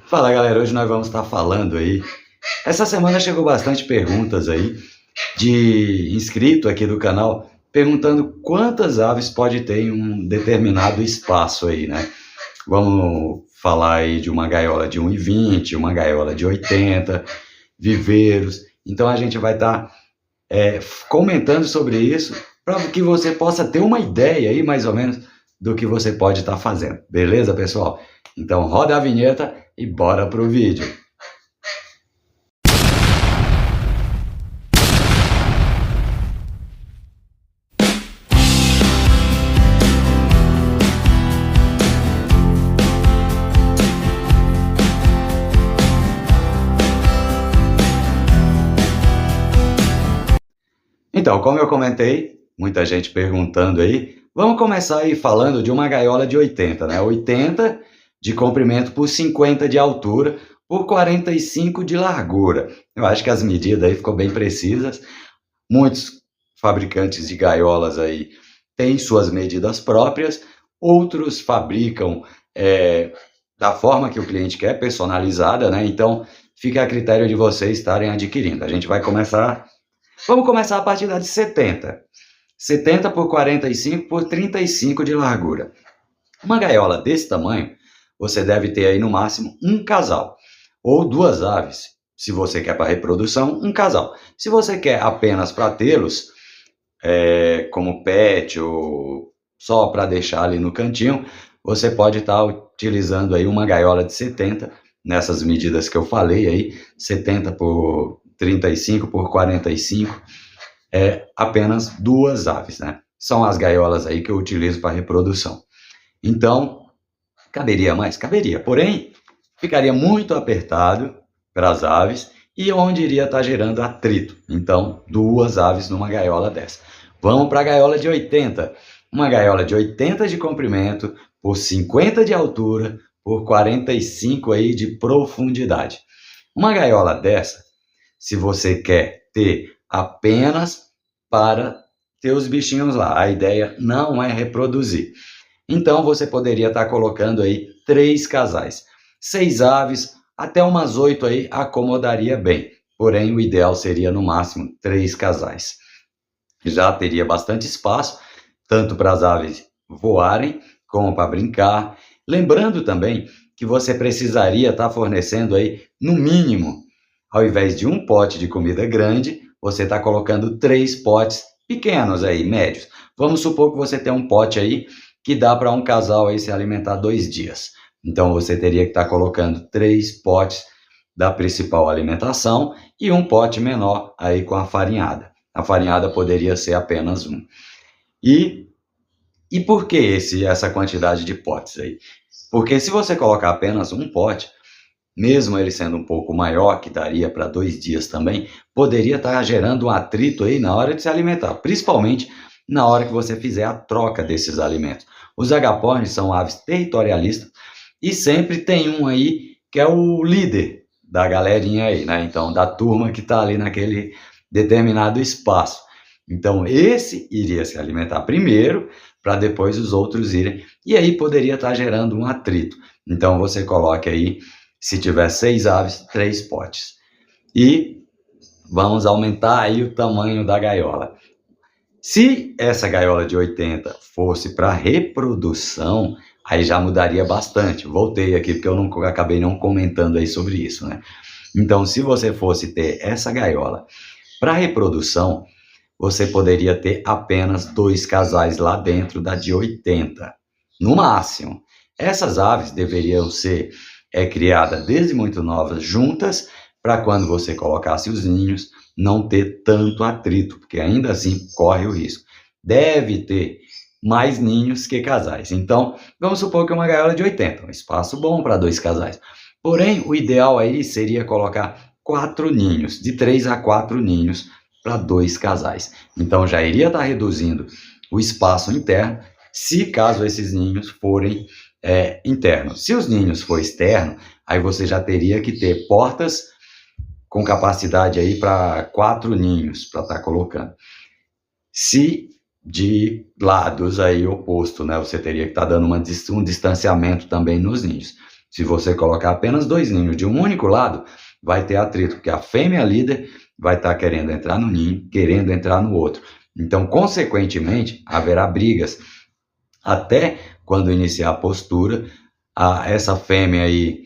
Fala galera, hoje nós vamos estar falando aí. Essa semana chegou bastante perguntas aí de inscrito aqui do canal, perguntando quantas aves pode ter em um determinado espaço aí, né? Vamos falar aí de uma gaiola de 1,20, uma gaiola de 80, viveiros. Então a gente vai estar comentando sobre isso para que você possa ter uma ideia aí mais ou menos do que você pode estar fazendo. Beleza, pessoal? Então roda a vinheta e bora pro vídeo. Então, como eu comentei, muita gente perguntando aí, vamos começar aí falando de uma gaiola de 80, né? 80 de comprimento por 50 de altura por 45 de largura. Eu acho que as medidas aí ficou bem precisas. Muitos fabricantes de gaiolas aí têm suas medidas próprias, outros fabricam da forma que o cliente quer, personalizada, né? Então, fica a critério de vocês estarem adquirindo. Vamos começar a partir da de 70. 70 por 45 por 35 de largura. Uma gaiola desse tamanho, você deve ter aí no máximo um casal, ou duas aves. Se você quer para reprodução, um casal. Se você quer apenas para tê-los, como pet ou só para deixar ali no cantinho, você pode estar utilizando aí uma gaiola de 70, nessas medidas que eu falei aí, 70 por 35 por 45, apenas duas aves, né? São as gaiolas aí que eu utilizo para reprodução. Então, caberia mais? Caberia, porém, ficaria muito apertado para as aves e onde iria estar gerando atrito. Então, duas aves numa gaiola dessa. Vamos para a gaiola de 80. Uma gaiola de 80 de comprimento por 50 de altura por 45 aí de profundidade. Uma gaiola dessa, se você quer ter apenas para ter os bichinhos lá, a ideia não é reproduzir. Então você poderia estar colocando aí 3 casais. 6 aves, até umas 8 aí acomodaria bem. Porém, o ideal seria no máximo 3 casais. Já teria bastante espaço, tanto para as aves voarem, como para brincar. Lembrando também que você precisaria estar fornecendo aí, no mínimo, ao invés de um pote de comida grande, você está colocando 3 potes pequenos aí, médios. Vamos supor que você tem um pote aí que dá para um casal aí se alimentar 2 dias. Então você teria que estar colocando 3 potes da principal alimentação e um pote menor aí com a farinhada. A farinhada poderia ser apenas um. E por que essa quantidade de potes aí? Porque se você colocar apenas um pote, mesmo ele sendo um pouco maior, que daria para 2 dias também, poderia estar gerando um atrito aí na hora de se alimentar, principalmente na hora que você fizer a troca desses alimentos. Os agapornis são aves territorialistas e sempre tem um aí que é o líder da galerinha aí, né? Então, da turma que está ali naquele determinado espaço. Então, esse iria se alimentar primeiro, para depois os outros irem, e aí poderia estar gerando um atrito. Então, você coloque aí, se tiver 6 aves, 3 potes. E vamos aumentar aí o tamanho da gaiola. Se essa gaiola de 80 fosse para reprodução, aí já mudaria bastante. Voltei aqui porque eu acabei não comentando aí sobre isso, né? Então, se você fosse ter essa gaiola para reprodução, você poderia ter apenas 2 casais lá dentro da de 80, no máximo. Essas aves deveriam ser criadas desde muito novas juntas, para quando você colocasse os ninhos, não ter tanto atrito, porque ainda assim corre o risco. Deve ter mais ninhos que casais. Então, vamos supor que uma gaiola de 80, um espaço bom para 2 casais. Porém, o ideal aí seria colocar 4 ninhos, de 3 a 4 ninhos para 2 casais. Então, já iria estar reduzindo o espaço interno, se caso esses ninhos forem internos. Se os ninhos for externo, aí você já teria que ter portas com capacidade aí para 4 ninhos para estar colocando. Se de lados aí oposto, né, você teria que estar dando um distanciamento também nos ninhos. Se você colocar apenas 2 ninhos de um único lado, vai ter atrito, porque a fêmea líder vai estar querendo entrar no ninho, querendo entrar no outro. Então, consequentemente, haverá brigas. Até quando iniciar a postura, essa fêmea aí,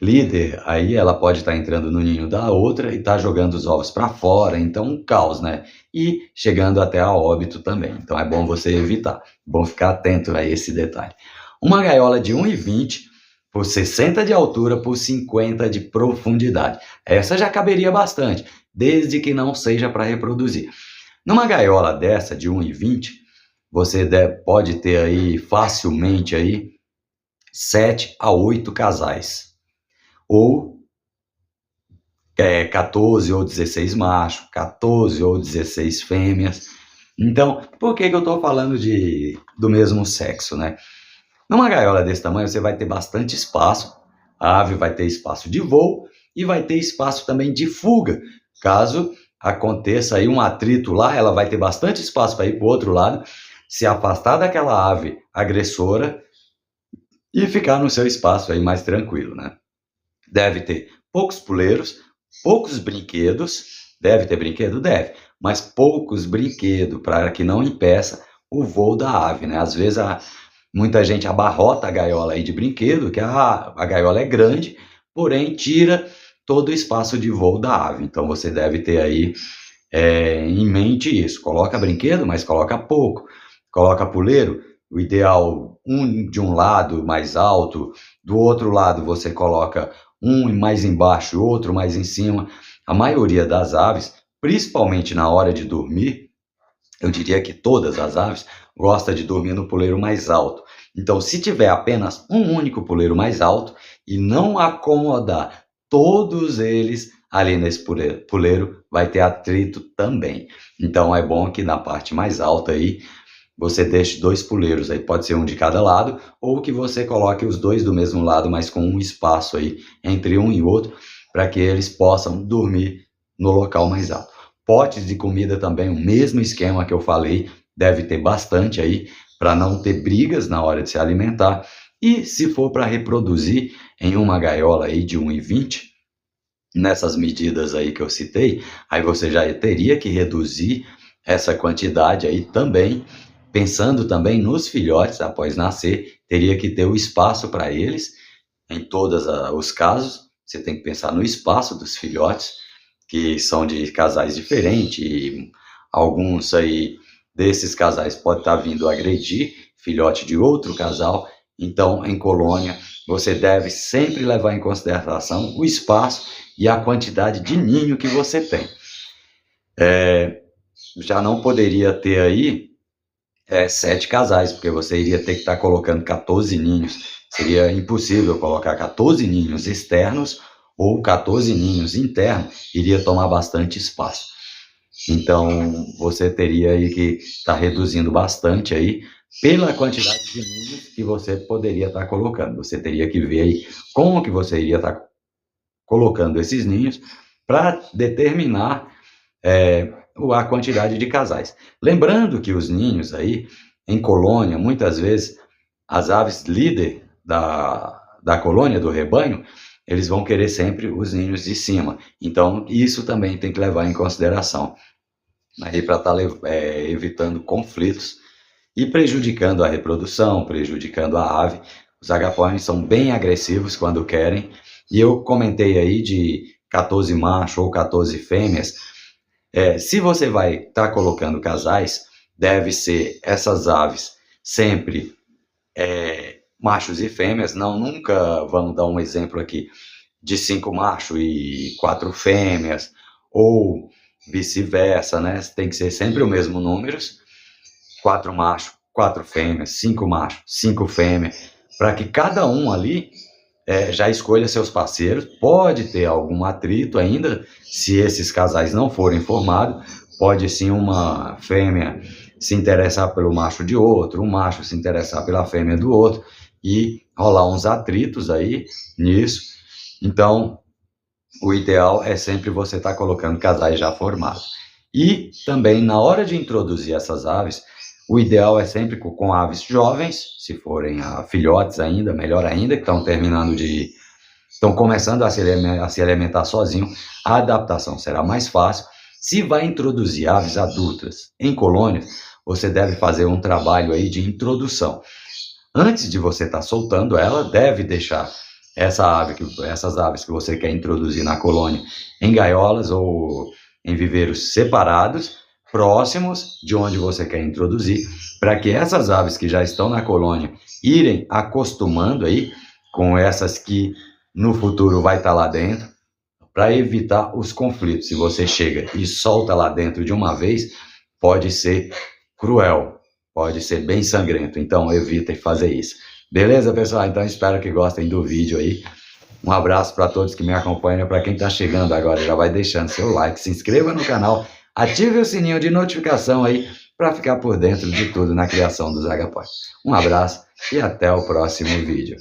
líder, aí ela pode estar entrando no ninho da outra e estar jogando os ovos para fora, então um caos, né? E chegando até a óbito também. Então é bom você evitar, bom ficar atento a esse detalhe. Uma gaiola de 1,20 por 60 de altura por 50 de profundidade. Essa já caberia bastante, desde que não seja para reproduzir. Numa gaiola dessa de 1,20, você pode ter aí facilmente aí 7 a 8 casais. Ou 14 ou 16 machos, 14 ou 16 fêmeas. Então, por que eu estou falando do mesmo sexo, né? Numa gaiola desse tamanho, você vai ter bastante espaço, a ave vai ter espaço de voo e vai ter espaço também de fuga. Caso aconteça aí um atrito lá, ela vai ter bastante espaço para ir para o outro lado, se afastar daquela ave agressora e ficar no seu espaço aí mais tranquilo, né? Deve ter poucos puleiros, poucos brinquedos. Deve ter brinquedo? Deve, mas poucos brinquedos para que não impeça o voo da ave, né? Às vezes muita gente abarrota a gaiola aí de brinquedo, que a gaiola é grande, porém tira todo o espaço de voo da ave. Então você deve ter aí em mente isso. Coloca brinquedo, mas coloca pouco. Coloca puleiro, o ideal um de um lado mais alto, do outro lado você coloca um mais embaixo e outro mais em cima. A maioria das aves, principalmente na hora de dormir, eu diria que todas as aves gostam de dormir no puleiro mais alto. Então, se tiver apenas um único puleiro mais alto e não acomodar todos eles ali nesse puleiro, vai ter atrito também. Então, é bom que na parte mais alta aí, você deixe 2 puleiros, aí pode ser um de cada lado, ou que você coloque os 2 do mesmo lado, mas com um espaço aí entre um e outro, para que eles possam dormir no local mais alto. Potes de comida também, o mesmo esquema que eu falei, deve ter bastante aí, para não ter brigas na hora de se alimentar. E se for para reproduzir em uma gaiola aí de 1,20, nessas medidas aí que eu citei, aí você já teria que reduzir essa quantidade aí também, pensando também nos filhotes após nascer, teria que ter o espaço para eles, em todos os casos, você tem que pensar no espaço dos filhotes, que são de casais diferentes, e alguns aí desses casais pode estar vindo agredir filhote de outro casal. Então, em colônia, você deve sempre levar em consideração o espaço e a quantidade de ninho que você tem. Já não poderia ter aí 7 casais, porque você iria ter que estar colocando 14 ninhos. Seria impossível colocar 14 ninhos externos ou 14 ninhos internos, iria tomar bastante espaço. Então, você teria aí que estar reduzindo bastante aí pela quantidade de ninhos que você poderia estar colocando. Você teria que ver aí como que você iria estar colocando esses ninhos para determinar a quantidade de casais. Lembrando que os ninhos aí, em colônia, muitas vezes, as aves líder da colônia, do rebanho, eles vão querer sempre os ninhos de cima. Então, isso também tem que levar em consideração, aí para estar evitando conflitos e prejudicando a reprodução, prejudicando a ave. Os agapornis são bem agressivos quando querem, e eu comentei aí de 14 machos ou 14 fêmeas. Se você vai estar colocando casais, deve ser essas aves sempre machos e fêmeas. Não, nunca vamos dar um exemplo aqui de 5 machos e 4 fêmeas, ou vice-versa, né? Tem que ser sempre o mesmo número, 4 machos, 4 fêmeas, 5 machos, 5 fêmeas, para que cada um ali já escolha seus parceiros. Pode ter algum atrito ainda, se esses casais não forem formados, pode sim uma fêmea se interessar pelo macho de outro, um macho se interessar pela fêmea do outro, e rolar uns atritos aí nisso. Então, o ideal é sempre você estar colocando casais já formados. E também, na hora de introduzir essas aves, O ideal é sempre com aves jovens, se forem filhotes ainda, melhor ainda, que estão começando a se alimentar sozinho, a adaptação será mais fácil. Se vai introduzir aves adultas em colônias, você deve fazer um trabalho aí de introdução. Antes de você estar soltando ela, deve deixar essas aves que você quer introduzir na colônia em gaiolas ou em viveiros separados, próximos de onde você quer introduzir, para que essas aves que já estão na colônia irem acostumando aí com essas que no futuro vai estar lá dentro, para evitar os conflitos. Se você chega e solta lá dentro de uma vez, pode ser cruel, pode ser bem sangrento, então evitem fazer isso. Beleza, pessoal? Então espero que gostem do vídeo aí. Um abraço para todos que me acompanham. Para quem está chegando agora, já vai deixando seu like, se inscreva no canal, ative o sininho de notificação aí para ficar por dentro de tudo na criação dos agapornis. Um abraço e até o próximo vídeo.